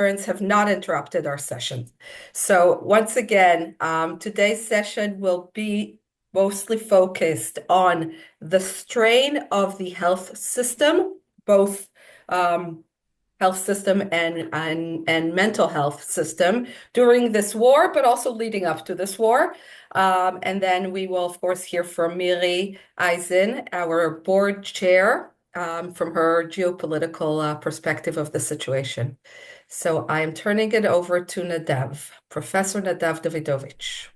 Parents have not interrupted our session. So once again, today's session will be mostly focused on the strain of the health system, both health system and mental health system during this war, but also leading up to this war. And then we will, of course, hear from Miri Eisin, our board chair, from her geopolitical perspective of the situation. So I am turning it over to Nadav, Professor Nadav Davidovich.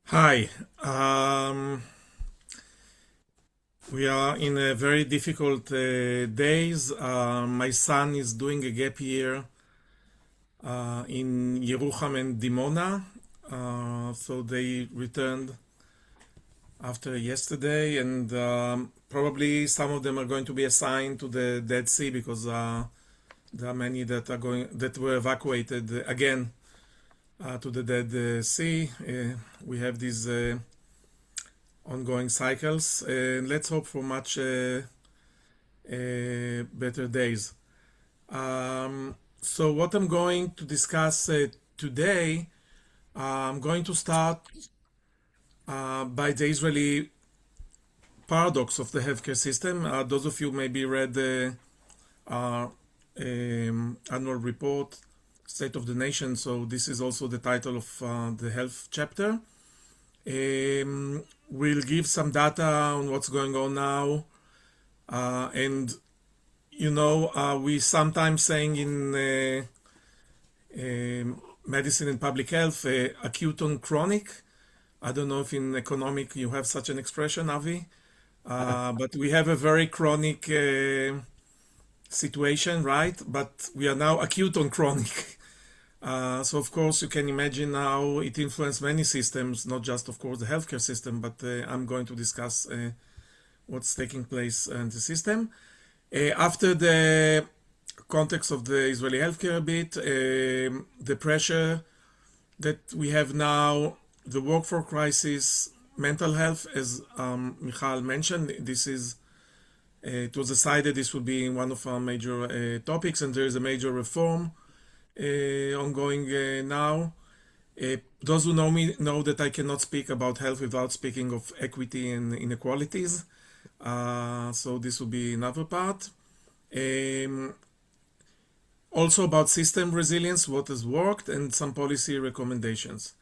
Hi. We are in a very difficult days. My son is doing a gap year in Yerucham and Dimona. So they returned after yesterday, and probably some of them are going to be assigned to the Dead Sea because there are many that were evacuated again to the Dead Sea. We have these ongoing cycles, and let's hope for much better days. So what I'm going to discuss today, I'm going to start by the Israeli paradox of the healthcare system. Those of you maybe read our annual report, State of the Nation, so this is also the title of the health chapter. We'll give some data on what's going on now, and we sometimes saying in medicine and public health, acute on chronic. I don't know if in economic you have such an expression, Avi, but we have a very chronic situation, right? But we are now acute on chronic. So of course you can imagine how it influenced many systems, not just of course the healthcare system, but I'm going to discuss what's taking place in the system. After the context of the Israeli healthcare a bit, the pressure that we have now, the workforce crisis, mental health, as Michal mentioned, it was decided this would be one of our major topics, and there is a major reform ongoing now. Those who know me know that I cannot speak about health without speaking of equity and inequalities. So this will be another part. Also about system resilience, what has worked, and some policy recommendations.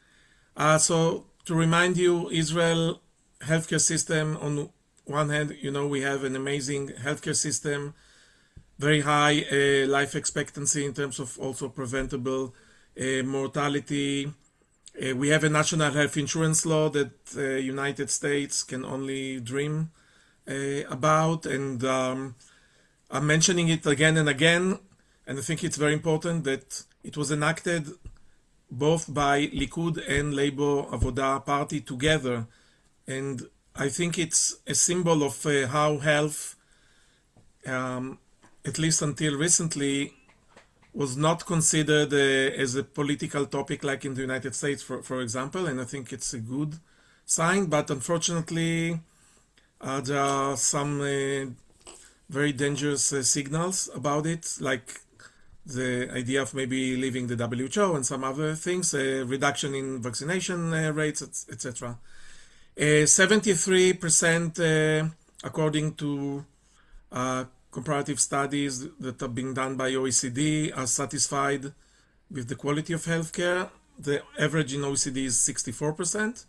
So to remind you, Israel healthcare system, on one hand, we have an amazing healthcare system, very high life expectancy in terms of also preventable mortality. We have a national health insurance law that United States can only dream about, and I'm mentioning it again and again, and I think it's very important that it was enacted both by Likud and Labor Avoda Party together, and I think it's a symbol of how health, at least until recently, was not considered as a political topic like in the United States, for example, and I think it's a good sign, but unfortunately there are some very dangerous signals about it, like the idea of maybe leaving the WHO and some other things, reduction in vaccination rates, etc. 73%, according to comparative studies that are being done by OECD, are satisfied with the quality of healthcare. The average in OECD is 64%.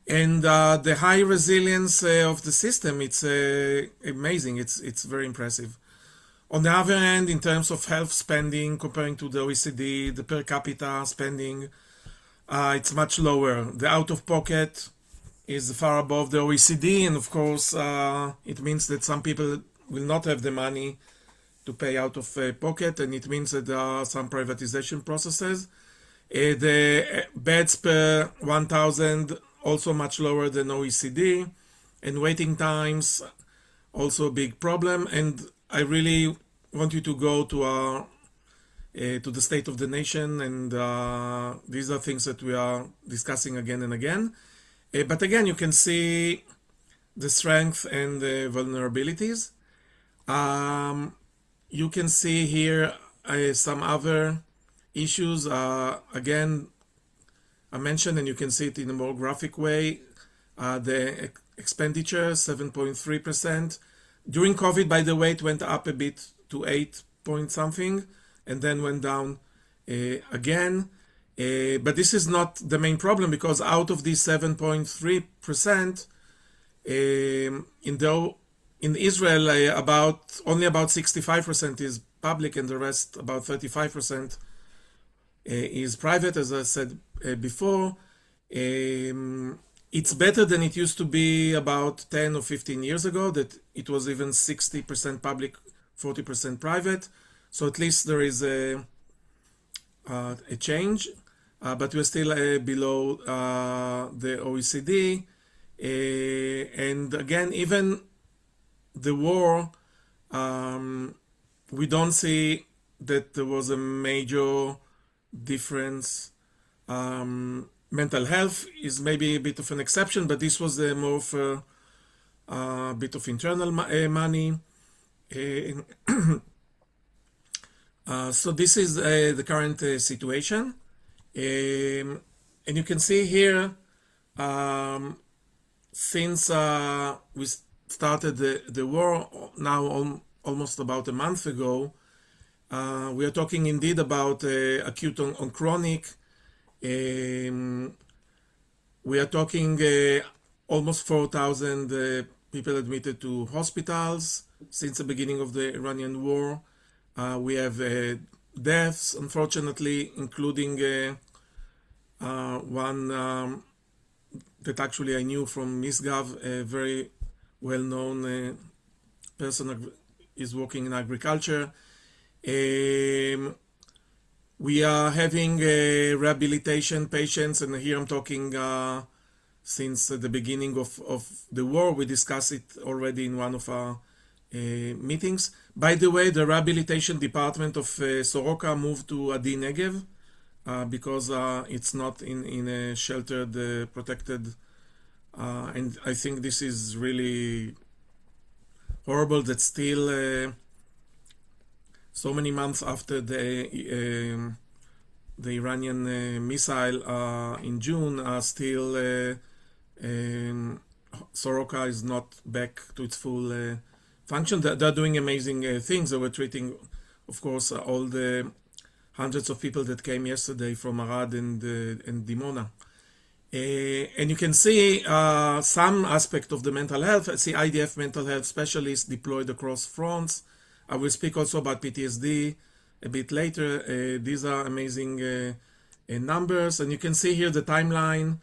And the high resilience of the system, it's amazing. It's very impressive. On the other hand, in terms of health spending, comparing to the OECD, the per capita spending, it's much lower. The out-of-pocket is far above the OECD, and of course, it means that some people will not have the money to pay out of pocket, and it means that there are some privatization processes. The beds per 1,000 also much lower than OECD, and waiting times also a big problem. And I really want you to go to the State of the Nation, and these are things that we are discussing again and again. But again, you can see the strength and the vulnerabilities. you can see here some other issues. Again, I mentioned, and you can see it in a more graphic way, the expenditure, 7.3%. During COVID, by the way, it went up a bit to 8 point something, and then went down again. But this is not the main problem, because out of these 7.3%, in Israel, only about 65% is public, and the rest, about 35%, is private, as I said before. It's better than it used to be about 10 or 15 years ago, that it was even 60% public, 40% private. So at least there is a change, but we're still below the OECD. And again, even the war, we don't see that there was a major difference. Mental health is maybe a bit of an exception, but this was more of a bit of internal money. So this is the current situation. And you can see here, since we started the war now almost about a month ago, we are talking indeed about acute on chronic. We are talking almost 4,000 people admitted to hospitals since the beginning of the Iranian war. We have deaths, unfortunately, including one that actually I knew from Misgav, a very well-known person is working in agriculture. We are having rehabilitation patients, and here I'm talking since the beginning of the war. We discussed it already in one of our meetings. By the way, the rehabilitation department of Soroka moved to Adi Negev because it's not in a sheltered, protected, and I think this is really horrible that still so many months after the Iranian missile in June, still Soroka is not back to its full function. They're doing amazing things. They were treating, of course, all the hundreds of people that came yesterday from Arad and Dimona. And you can see some aspect of the mental health. I see IDF mental health specialists deployed across fronts. I will speak also about PTSD a bit later. These are amazing numbers. And you can see here the timeline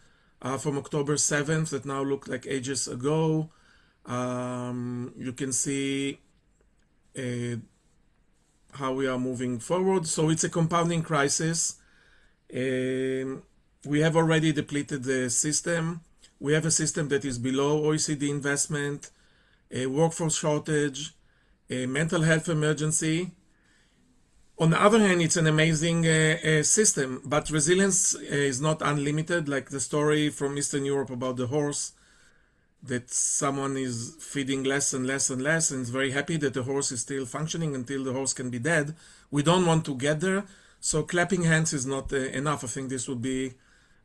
from October 7th that now look like ages ago. You can see how we are moving forward. So it's a compounding crisis. We have already depleted the system. We have a system that is below OECD investment, a workforce shortage, a mental health emergency. On the other hand, it's an amazing system, but resilience is not unlimited, like the story from Eastern Europe about the horse, that someone is feeding less and less and less and is very happy that the horse is still functioning until the horse can be dead. We don't want to get there, so clapping hands is not enough. I think this would be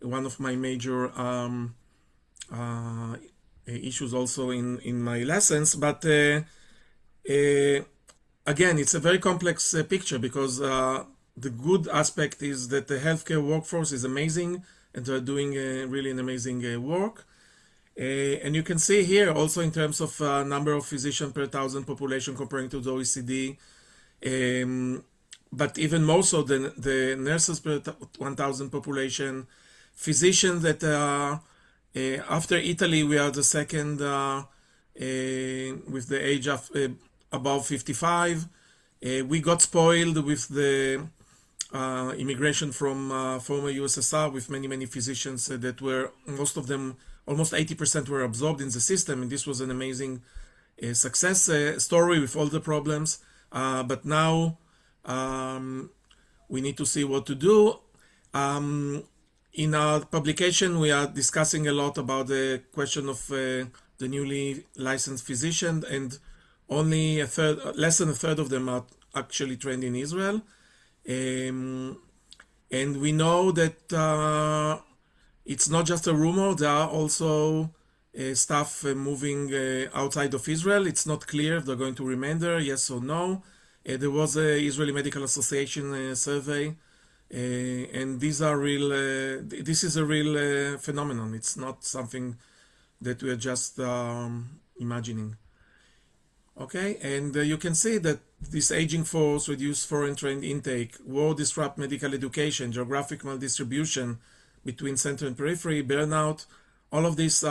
one of my major issues also in my lessons, but again, it's a very complex picture, because the good aspect is that the healthcare workforce is amazing and they're doing really an amazing work. And you can see here also in terms of number of physicians per 1,000 population comparing to the OECD, but even more so than the nurses per 1,000 population, physicians that after Italy, we are the second with the age of above 55. We got spoiled with the immigration from former USSR with many physicians that were, most of them, almost 80% were absorbed in the system, and this was an amazing success story with all the problems. But now we need to see what to do. In our publication, we are discussing a lot about the question of the newly licensed physician, and only less than a third of them actually trained in Israel. Um, and we know that it's not just a rumor, there are also staff moving outside of Israel. It's not clear if they're going to remain there, yes or no. There was a Israeli Medical Association survey, and these are real. This is a real phenomenon. It's not something that we are just imagining. Okay, and you can see that this aging force, reduced foreign trained intake, war disrupt medical education, geographic maldistribution between center and periphery, burnout, all of this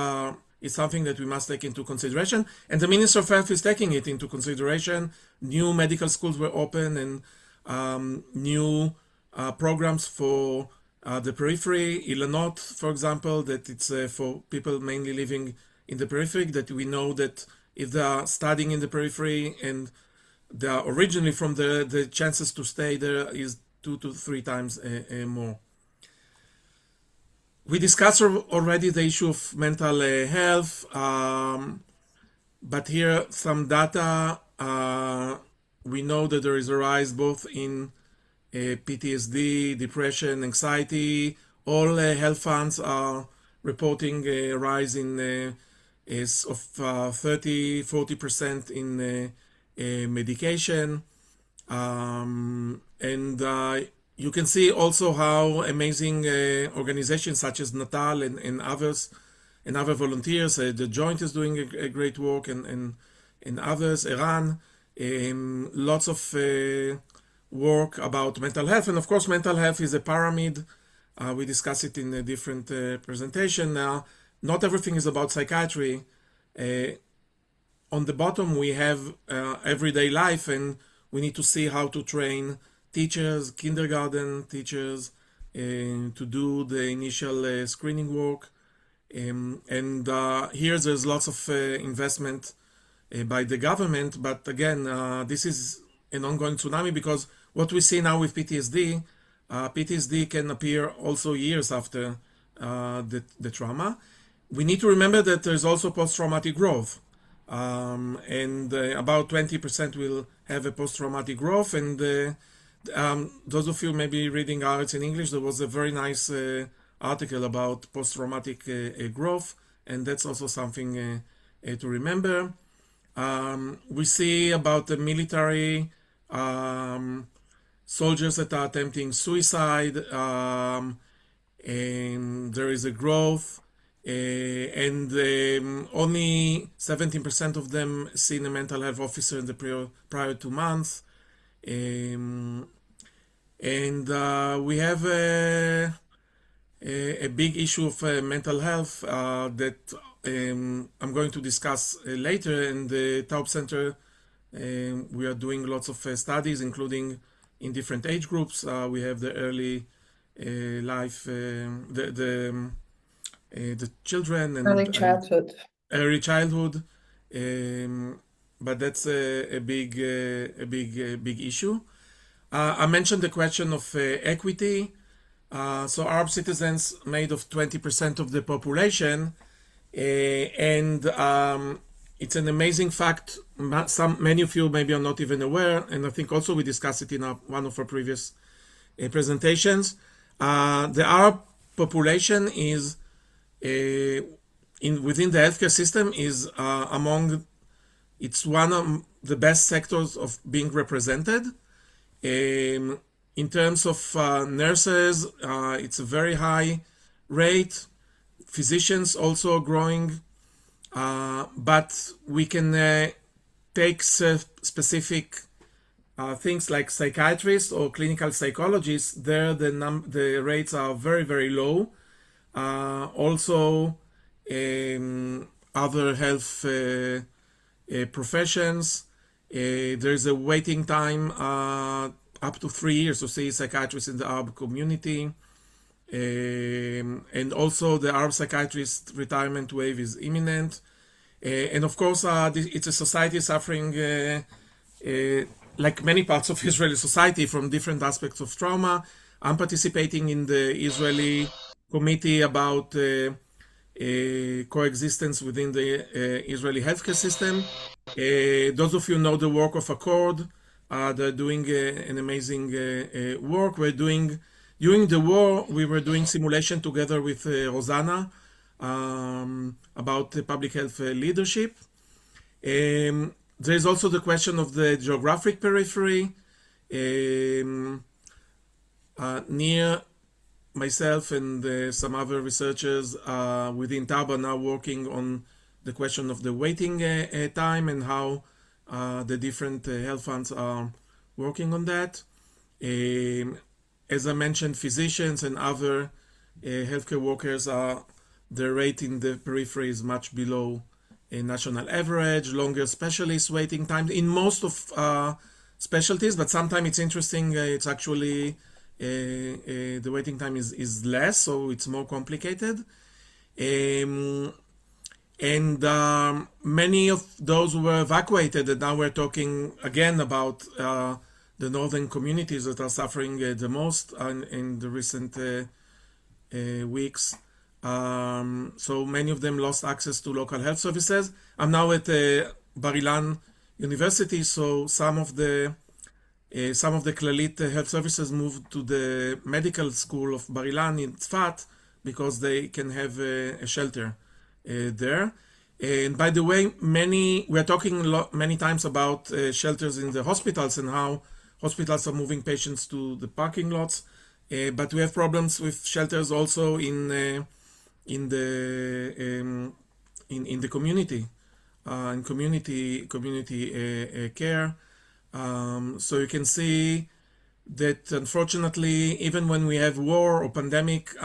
is something that we must take into consideration. And the Minister of Health is taking it into consideration. New medical schools were open and new programs for the periphery. Ilanot, for example, that it's for people mainly living in the periphery, that we know that if they are studying in the periphery and they are originally from there, the chances to stay there is 2 to 3 times more. We discussed already the issue of mental health, but here some data. We know that there is a rise both in PTSD, depression, anxiety. All health funds are reporting a rise in is of 30-40% in medication, and you can see also how amazing organizations such as Natal and others and other volunteers, the Joint is doing a great work, and others, Iran, lots of work about mental health. And of course mental health is a pyramid. We discuss it in a different presentation now. Not everything is about psychiatry. On the bottom, we have everyday life, and we need to see how to train teachers, kindergarten teachers, to do the initial screening work. And here there's lots of investment by the government, but again, this is an ongoing tsunami, because what we see now with PTSD, PTSD can appear also years after the trauma. We need to remember that there's also post-traumatic growth, and about 20% will have a post-traumatic growth. And those of you maybe reading Arts in English, there was a very nice article about post-traumatic growth, and that's also something to remember. We see about the military soldiers that are attempting suicide, and there is a growth. And only 17% of them seen a mental health officer in the prior 2 months. And we have a big issue of mental health that I'm going to discuss later. In the Taub Center, we are doing lots of studies, including in different age groups. We have the early life, the children and early childhood, but that's a big issue. I mentioned the question of equity. So Arab citizens made of 20% of the population, and it's an amazing fact. Many of you maybe are not even aware, and I think also we discussed it in one of our previous presentations. The Arab population is within the healthcare system is it's one of the best sectors of being represented. In terms of nurses, it's a very high rate. Physicians also growing, but we can take specific things like psychiatrists or clinical psychologists. There, the rates are very, very low. Also, other health professions, there's a waiting time up to 3 years to see psychiatrists in the Arab community. And also the Arab psychiatrist retirement wave is imminent. And of course, it's a society suffering, like many parts of Israeli society, from different aspects of trauma. I'm participating in the Israeli committee about coexistence within the Israeli healthcare system. Those of you know the work of Accord. They're doing an amazing work. During the war, we were doing simulation together with Rosanna about public health leadership. There's also the question of the geographic periphery. Near myself and some other researchers within TAB are now working on the question of the waiting time and how the different health funds are working on that. As I mentioned, physicians and other healthcare workers the rate in the periphery is much below a national average, longer specialist waiting times in most of specialties, but sometimes it's interesting, it's actually the waiting time is less, so it's more complicated. And many of those were evacuated, and now we're talking again about the northern communities that are suffering the most in the recent weeks. So many of them lost access to local health services. I'm now at Bar-Ilan University, so some of the Clalit health services moved to the medical school of Bar-Ilan in Tzfat because they can have a shelter there. And by the way, we're talking many times about shelters in the hospitals and how hospitals are moving patients to the parking lots, but we have problems with shelters also in the community, in community care. So you can see that unfortunately, even when we have war or pandemic,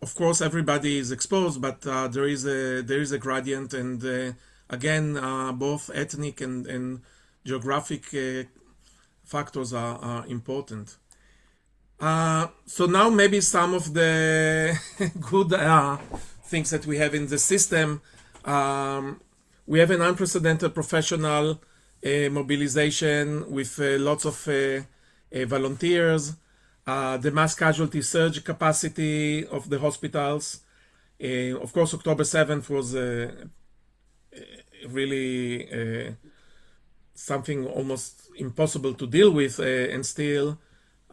of course everybody is exposed, but there is a gradient, and again, both ethnic and geographic factors are important. So now maybe some of the good things that we have in the system. We have an unprecedented professional mobilization with lots of volunteers. The mass casualty surge capacity of the hospitals. Of course, October 7th was really something almost impossible to deal with, and still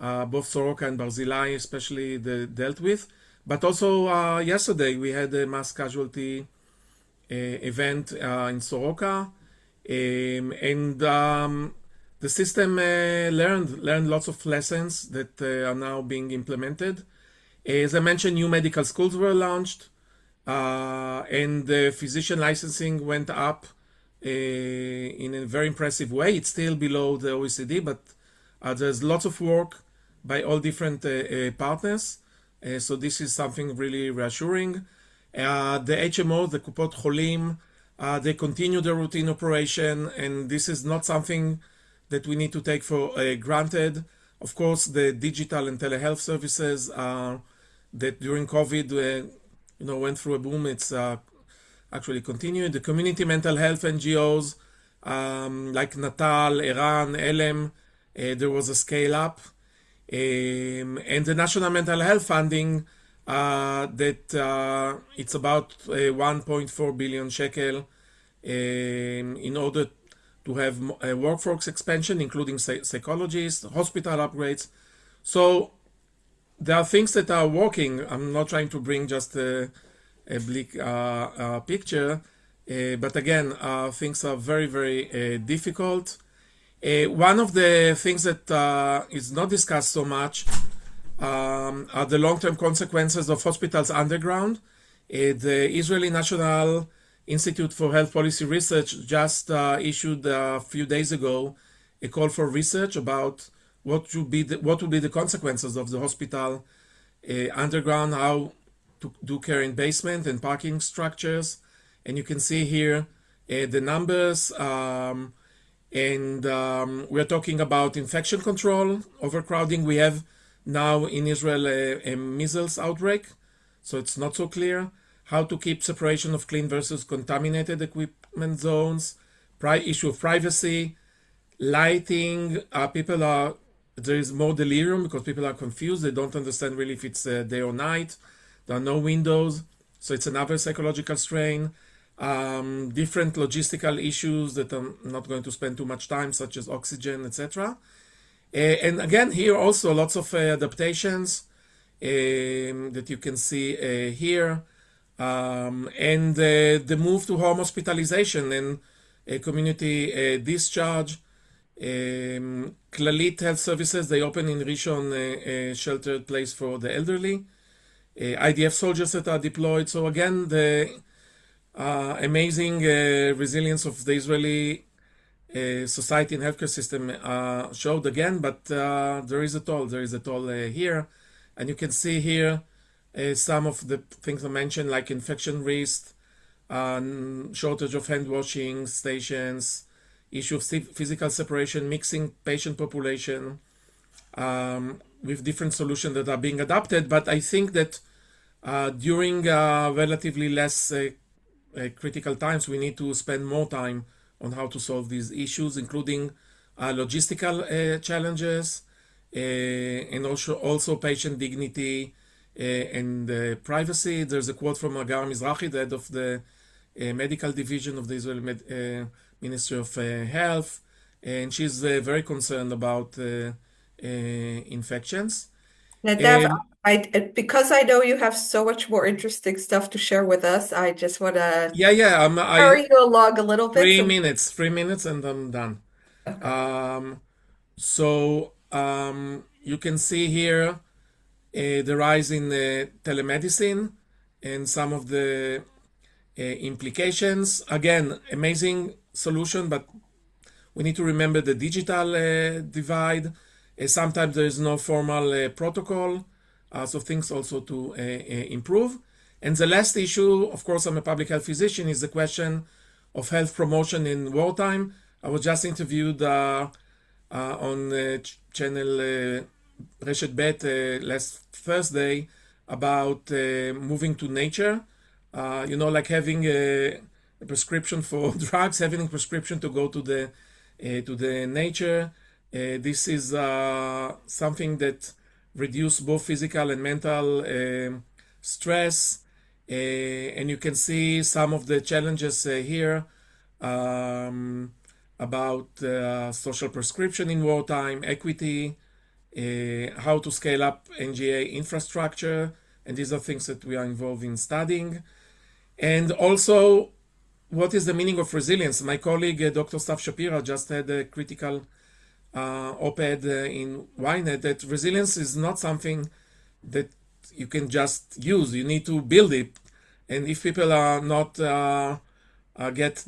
both Soroka and Barzilai especially dealt with. But also yesterday we had a mass casualty event in Soroka, and the system learned lots of lessons that are now being implemented. As I mentioned, new medical schools were launched, and the physician licensing went up in a very impressive way. It's still below the OECD, but there's lots of work by all different partners. So this is something really reassuring. The HMO, the Kupot Cholim, they continue the routine operation, and this is not something that we need to take for granted. Of course, the digital and telehealth services that during COVID, went through a boom. It's actually continued. The community mental health NGOs like Natal, Iran, Elem, there was a scale up, and the national mental health funding that it's about 1.4 billion shekel in order to have a workforce expansion, including psychologists, hospital upgrades. So there are things that are working. I'm not trying to bring just a bleak picture, but again, things are very, very difficult. One of the things that is not discussed so much are the long-term consequences of hospitals underground. The Israeli National Institute for Health Policy Research just issued a few days ago a call for research about what would be the consequences of the hospital underground, how to do care in basement and parking structures. And you can see here the numbers, and we're talking about infection control, overcrowding. We have now in Israel a measles outbreak, so it's not so clear. How to keep separation of clean versus contaminated equipment zones, issue of privacy, lighting. There is more delirium because people are confused. They don't understand really if it's day or night. There are no windows, so it's another psychological strain. different logistical issues that I'm not going to spend too much time, such as oxygen, etc. And again, here also lots of adaptations that you can see here, and the move to home hospitalization and community discharge. Clalit Health Services, they open in Rishon a sheltered place for the elderly. IDF soldiers that are deployed. So again, the amazing resilience of the Israeli society and healthcare system showed again, but there is a toll. There is a toll here, and you can see here some of the things I mentioned, like infection risk, shortage of hand washing stations, issue of physical separation, mixing patient population with different solutions that are being adopted. But I think that during relatively less critical times, we need to spend more time on how to solve these issues, including logistical challenges and also patient dignity and privacy. There's a quote from Agar Mizrahi, the head of the medical division of the Israeli Ministry of Health, and she's very concerned about infections. Nadav, because I know you have so much more interesting stuff to share with us, I just want to Yeah. hurry you along a little bit. 3 minutes, and I'm done. Okay. Um, so you can see here the rise in telemedicine and some of the implications. Again, amazing solution, but we need to remember the digital divide. Sometimes there is no formal protocol, so things also to improve. And the last issue, of course, I'm a public health physician, is the question of health promotion in wartime. I was just interviewed on channel Reshet Bet last Thursday about moving to nature. Like having a prescription for drugs, having a prescription to go to the nature. This is something that reduce both physical and mental stress. And you can see some of the challenges here about social prescription in wartime, equity, how to scale up NGA infrastructure, and these are things that we are involved in studying. And also, what is the meaning of resilience? My colleague, Dr. Stav Shapira, just had a critical op-ed in Ynet that resilience is not something that you can just use. You need to build it. And if people are not get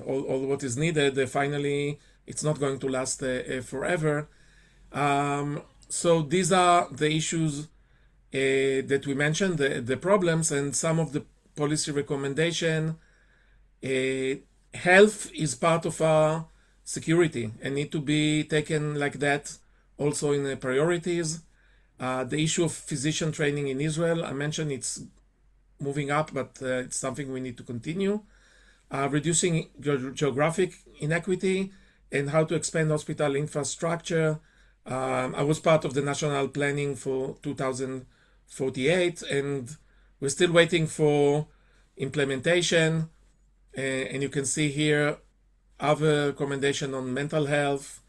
all what is needed, finally it's not going to last forever. So these are the issues that we mentioned, the problems, and some of the policy recommendation. Health is part of our security and need to be taken like that also in the priorities. The issue of physician training in Israel, I mentioned it's moving up, but it's something we need to continue. Reducing geographic inequity and how to expand hospital infrastructure. I was part of the national planning for 2048, and we're still waiting for implementation. And you can see here other recommendation on mental health,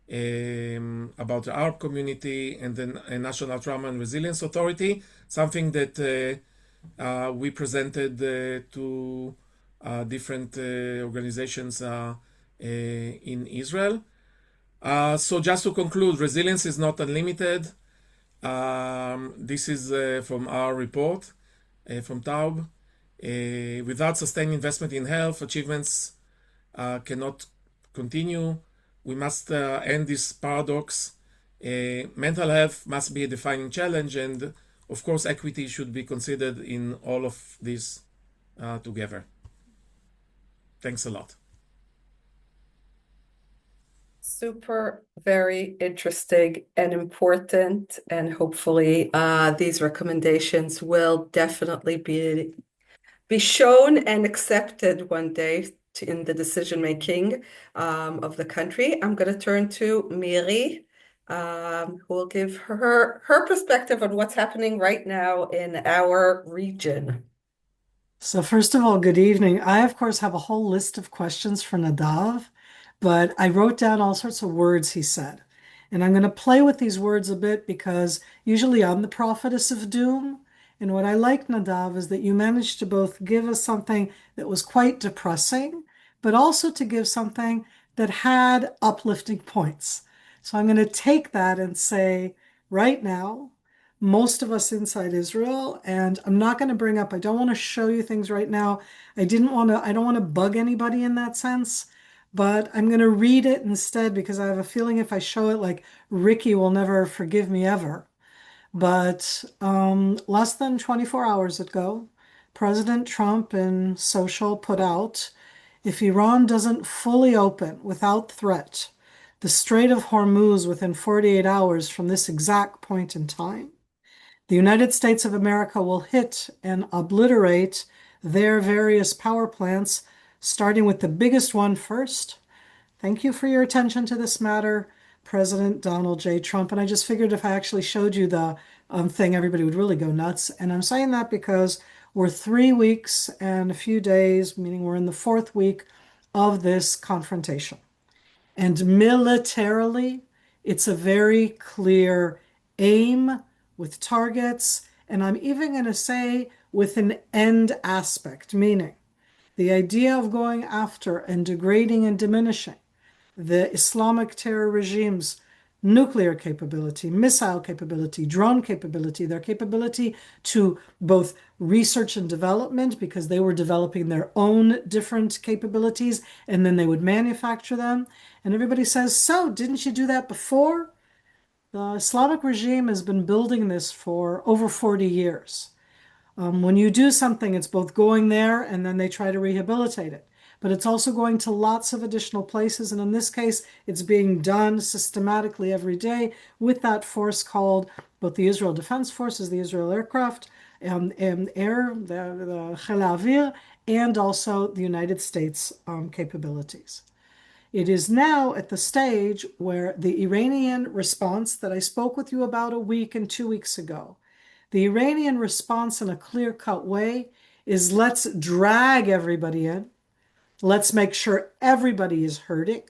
about the Arab community, and then a National Trauma and Resilience Authority, something that we presented to different organizations in Israel. So just to conclude, resilience is not unlimited. This is from our report from Taub. Without sustained investment in health, achievements cannot continue. We must end this paradox. Mental health must be a defining challenge, and of course, equity should be considered in all of this together. Thanks a lot. Super, very interesting and important, and hopefully these recommendations will definitely be shown and accepted one day in the decision making of the country. I'm going to turn to Miri, who will give her perspective on what's happening right now in our region. So first of all, good evening. I, of course, have a whole list of questions for Nadav, but I wrote down all sorts of words he said. And I'm going to play with these words a bit because usually I'm the prophetess of doom. And what I like, Nadav, is that you managed to both give us something that was quite depressing, but also to give something that had uplifting points. So I'm going to take that and say, right now, most of us inside Israel. And I'm not going to bring up, I don't want to show you things right now. I don't want to bug anybody in that sense, but I'm going to read it instead because I have a feeling if I show it, like Ricky will never forgive me ever. But less than 24 hours ago, President Trump in social put out, if Iran doesn't fully open without threat the Strait of Hormuz within 48 hours from this exact point in time, the United States of America will hit and obliterate their various power plants, starting with the biggest one first. Thank you for your attention to this matter, President Donald J. Trump. And I just figured if I actually showed you the thing, everybody would really go nuts. And I'm saying that because we're 3 weeks and a few days, meaning we're in the fourth week of this confrontation. And militarily, it's a very clear aim with targets. And I'm even going to say with an end aspect, meaning the idea of going after and degrading and diminishing the Islamic terror regime's nuclear capability, missile capability, drone capability, their capability to both research and development, because they were developing their own different capabilities and then they would manufacture them. And everybody says, so didn't you do that before? The Islamic regime has been building this for over 40 years. When you do something, it's both going there and then they try to rehabilitate it. But it's also going to lots of additional places. And in this case, it's being done systematically every day with that force called both the Israel Defense Forces, the Israel Aircraft, and Air, the Chel Avir, and also the United States capabilities. It is now at the stage where the Iranian response that I spoke with you about a week and 2 weeks ago, the Iranian response in a clear-cut way is let's drag everybody in. Let's make sure everybody is hurting.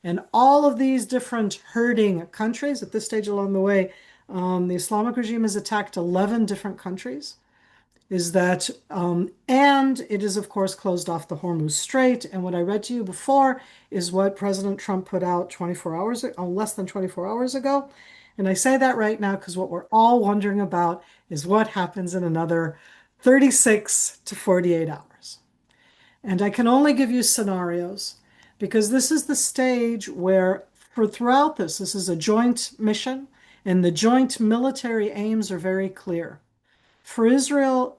And all of these different hurting countries, at this stage along the way, the Islamic regime has attacked 11 different countries. And it is, of course, closed off the Hormuz Strait. And what I read to you before is what President Trump put out 24 hours, less than 24 hours ago. And I say that right now because what we're all wondering about is what happens in another 36 to 48 hours. And I can only give you scenarios because this is the stage where, throughout this is a joint mission, and the joint military aims are very clear. For Israel,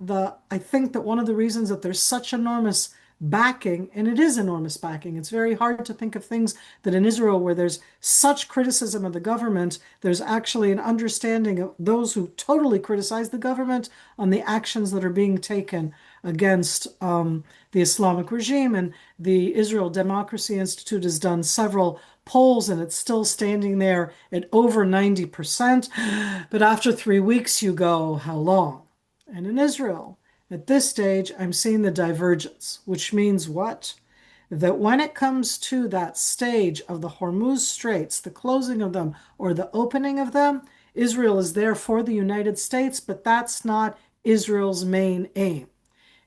I think that one of the reasons that there's such enormous backing, and it is enormous backing, it's very hard to think of things that in Israel where there's such criticism of the government, there's actually an understanding of those who totally criticize the government on the actions that are being taken against the Islamic regime. And the Israel Democracy Institute has done several polls and it's still standing there at over 90%. But after 3 weeks, you go, how long? And in Israel, at this stage, I'm seeing the divergence, which means what? That when it comes to that stage of the Hormuz Straits, the closing of them or the opening of them, Israel is there for the United States, but that's not Israel's main aim.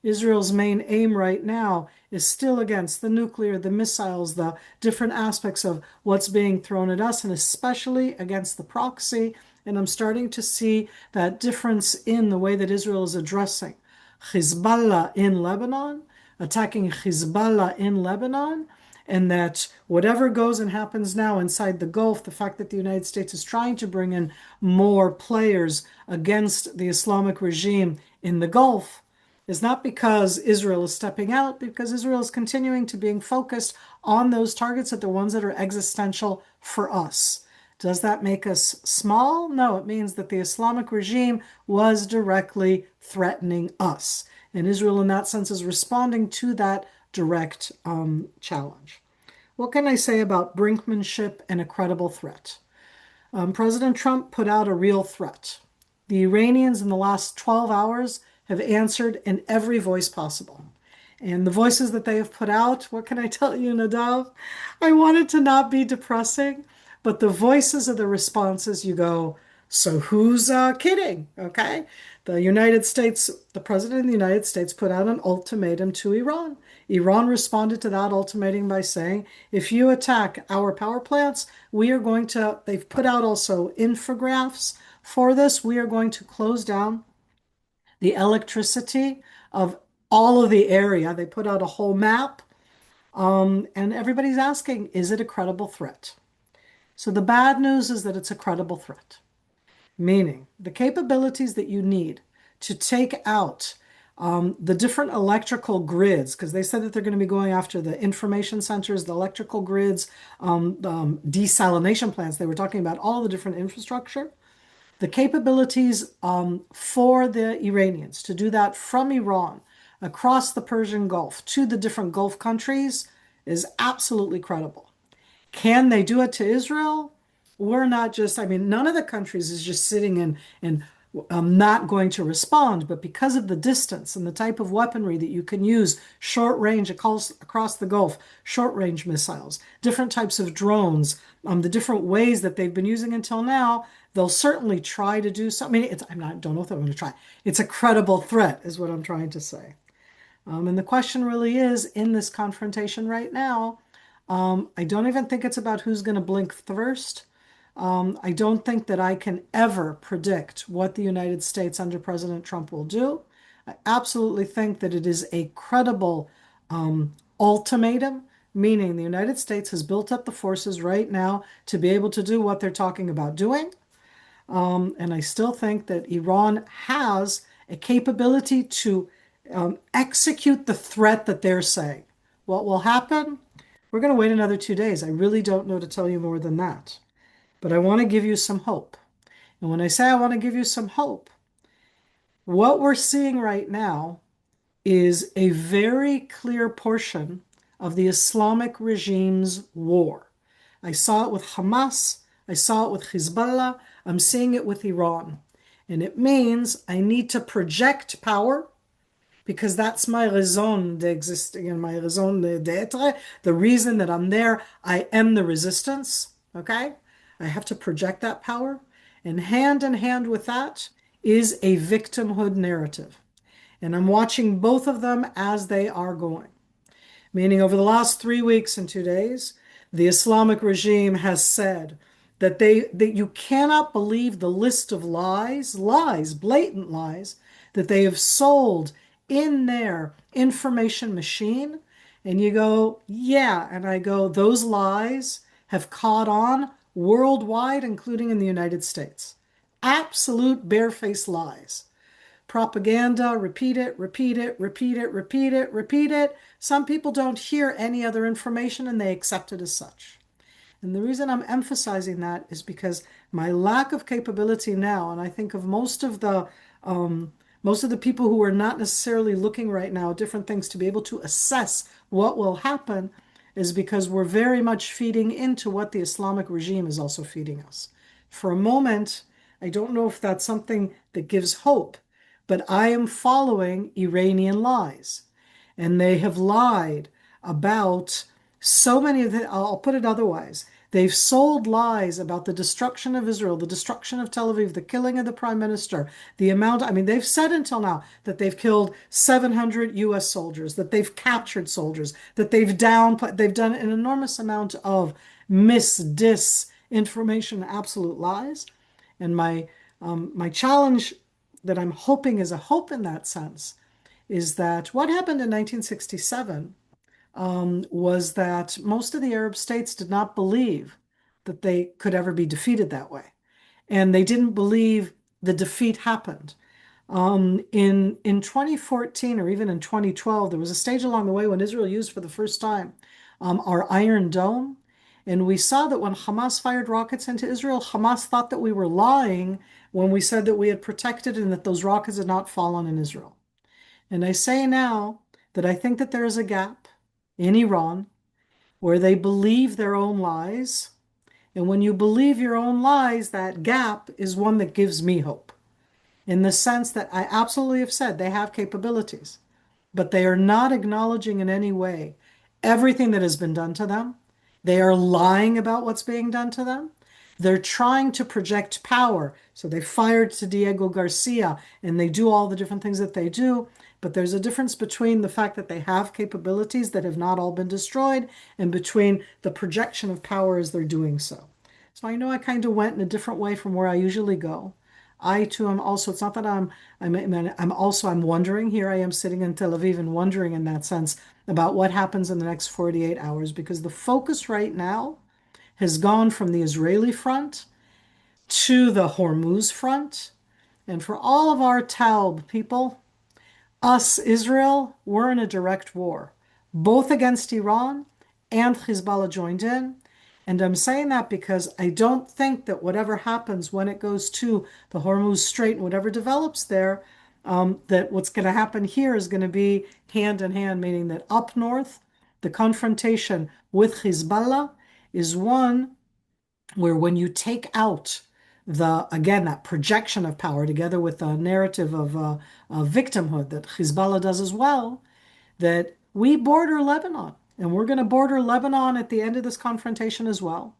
Israel's main aim right now is still against the nuclear, the missiles, the different aspects of what's being thrown at us, and especially against the proxy. And I'm starting to see that difference in the way that Israel is addressing Hezbollah in Lebanon, attacking Hezbollah in Lebanon, and that whatever goes and happens now inside the Gulf, the fact that the United States is trying to bring in more players against the Islamic regime in the Gulf is not because Israel is stepping out, because Israel is continuing to being focused on those targets that the ones that are existential for us. Does that make us small? No, it means that the Islamic regime was directly threatening us. And Israel, in that sense, is responding to that direct challenge. What can I say about brinkmanship and a credible threat? President Trump put out a real threat. The Iranians in the last 12 hours have answered in every voice possible. And the voices that they have put out, what can I tell you, Nadav? I want it to not be depressing, but the voices of the responses, you go, so who's kidding? Okay. The United States, the president of the United States put out an ultimatum to Iran. Iran responded to that ultimatum by saying, if you attack our power plants, we are going to, they've put out also infographics for this. We are going to close down the electricity of all of the area. They put out a whole map, and everybody's asking, is it a credible threat? So the bad news is that it's a credible threat, meaning the capabilities that you need to take out the different electrical grids, because they said that they're going to be going after the information centers, the electrical grids, the desalination plants. They were talking about all the different infrastructure. The capabilities for the Iranians to do that from Iran across the Persian Gulf to the different Gulf countries is absolutely credible. Can they do it to Israel? We're not just, I mean, none of the countries is just sitting and not going to respond, but because of the distance and the type of weaponry that you can use, short range across the Gulf, short range missiles, different types of drones, the different ways that they've been using until now, they'll certainly try to do something. I mean, I don't know if they're going to try. It's a credible threat, is what I'm trying to say. And the question really is, in this confrontation right now, I don't even think it's about who's going to blink first. I don't think that I can ever predict what the United States under President Trump will do. I absolutely think that it is a credible ultimatum, meaning the United States has built up the forces right now to be able to do what they're talking about doing. And I still think that Iran has a capability to execute the threat that they're saying. What will happen? We're going to wait another 2 days. I really don't know to tell you more than that. But I want to give you some hope. And when I say I want to give you some hope, what we're seeing right now is a very clear portion of the Islamic regime's war. I saw it with Hamas. I saw it with Hezbollah. I'm seeing it with Iran. And it means I need to project power because that's my raison d'exister, my raison d'être, the reason that I'm there. I am the resistance, okay? I have to project that power. And hand in hand with that is a victimhood narrative. And I'm watching both of them as they are going. Meaning over the last 3 weeks and 2 days, the Islamic regime has said that you cannot believe the list of lies, blatant lies, that they have sold in their information machine. And you go, yeah. And I go, those lies have caught on worldwide, including in the United States. Absolute barefaced lies. Propaganda, repeat it, repeat it, repeat it, repeat it, repeat it. Some people don't hear any other information and they accept it as such. And the reason I'm emphasizing that is because my lack of capability now, and I think of most of the people who are not necessarily looking right now at different things to be able to assess what will happen, is because we're very much feeding into what the Islamic regime is also feeding us. For a moment, I don't know if that's something that gives hope, but I am following Iranian lies. And they have lied about so many of the, I'll put it otherwise. They've sold lies about the destruction of Israel, the destruction of Tel Aviv, the killing of the prime minister, the amount, I mean, they've said until now that they've killed 700 US soldiers, that they've captured soldiers, that they've done an enormous amount of disinformation, absolute lies. And my challenge that I'm hoping is a hope in that sense is that what happened in 1967 was that most of the Arab states did not believe that they could ever be defeated that way. And they didn't believe the defeat happened. In 2014 or even in 2012, there was a stage along the way when Israel used for the first time our Iron Dome. And we saw that when Hamas fired rockets into Israel, Hamas thought that we were lying when we said that we had protected and that those rockets had not fallen in Israel. And I say now that I think that there is a gap in Iran where they believe their own lies. And when you believe your own lies, that gap is one that gives me hope. in the sense that I absolutely have said they have capabilities, but they are not acknowledging in any way everything that has been done to them. They are lying about what's being done to them. They're trying to project power. So they fired to Diego Garcia and they do all the different things that they do. But there's a difference between the fact that they have capabilities that have not all been destroyed and between the projection of power as they're doing so. So I know I kind of went in a different way from where I usually go. I too am also, it's not that I'm wondering, here I am sitting in Tel Aviv and wondering in that sense about what happens in the next 48 hours because the focus right now has gone from the Israeli front to the Hormuz front. And for all of our Taub people, us, Israel, we're in a direct war, both against Iran and Hezbollah joined in. And I'm saying that because I don't think that whatever happens when it goes to the Hormuz Strait and whatever develops there, that what's going to happen here is going to be hand in hand, meaning that up north, the confrontation with Hezbollah is one where when you take out again, that projection of power together with the narrative of victimhood that Hezbollah does as well, that we border Lebanon and we're going to border Lebanon at the end of this confrontation as well.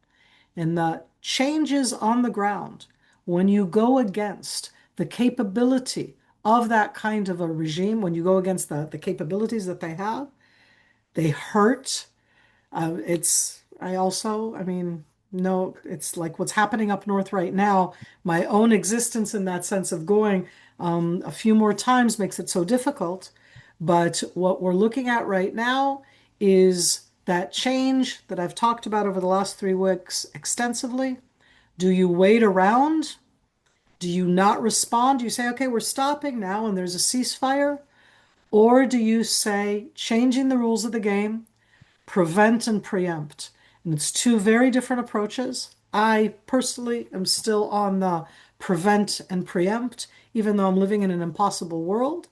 And the changes on the ground, when you go against the capability of that kind of a regime, when you go against the capabilities that they hurt. No, it's like what's happening up north right now. My own existence in that sense of going a few more times makes it so difficult. But what we're looking at right now is that change that I've talked about over the last 3 weeks extensively. Do you wait around? Do you not respond? Do you say, okay, we're stopping now and there's a ceasefire? Or do you say, changing the rules of the game, prevent and preempt? And it's two very different approaches. I personally am still on the prevent and preempt, even though I'm living in an impossible world,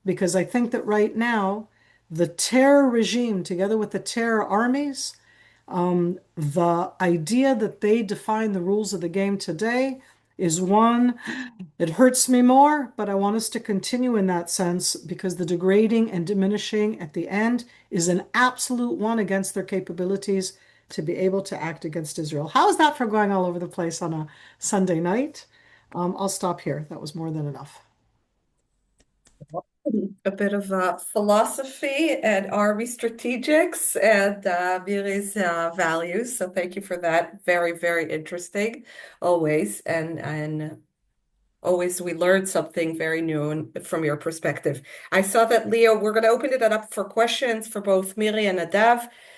because I think that right now, the terror regime, together with the terror armies, the idea that they define the rules of the game today is one, it hurts me more, but I want us to continue in that sense because the degrading and diminishing at the end is an absolute one against their capabilities to be able to act against Israel. How is that for going all over the place on a Sunday night? I'll stop here. That was more than enough. A bit of philosophy and army strategics and Miri's values. So thank you for that. Very, very interesting, always. And always we learn something very new from your perspective. I saw that, Leo, we're going to open it up for questions for both Miri and Nadav.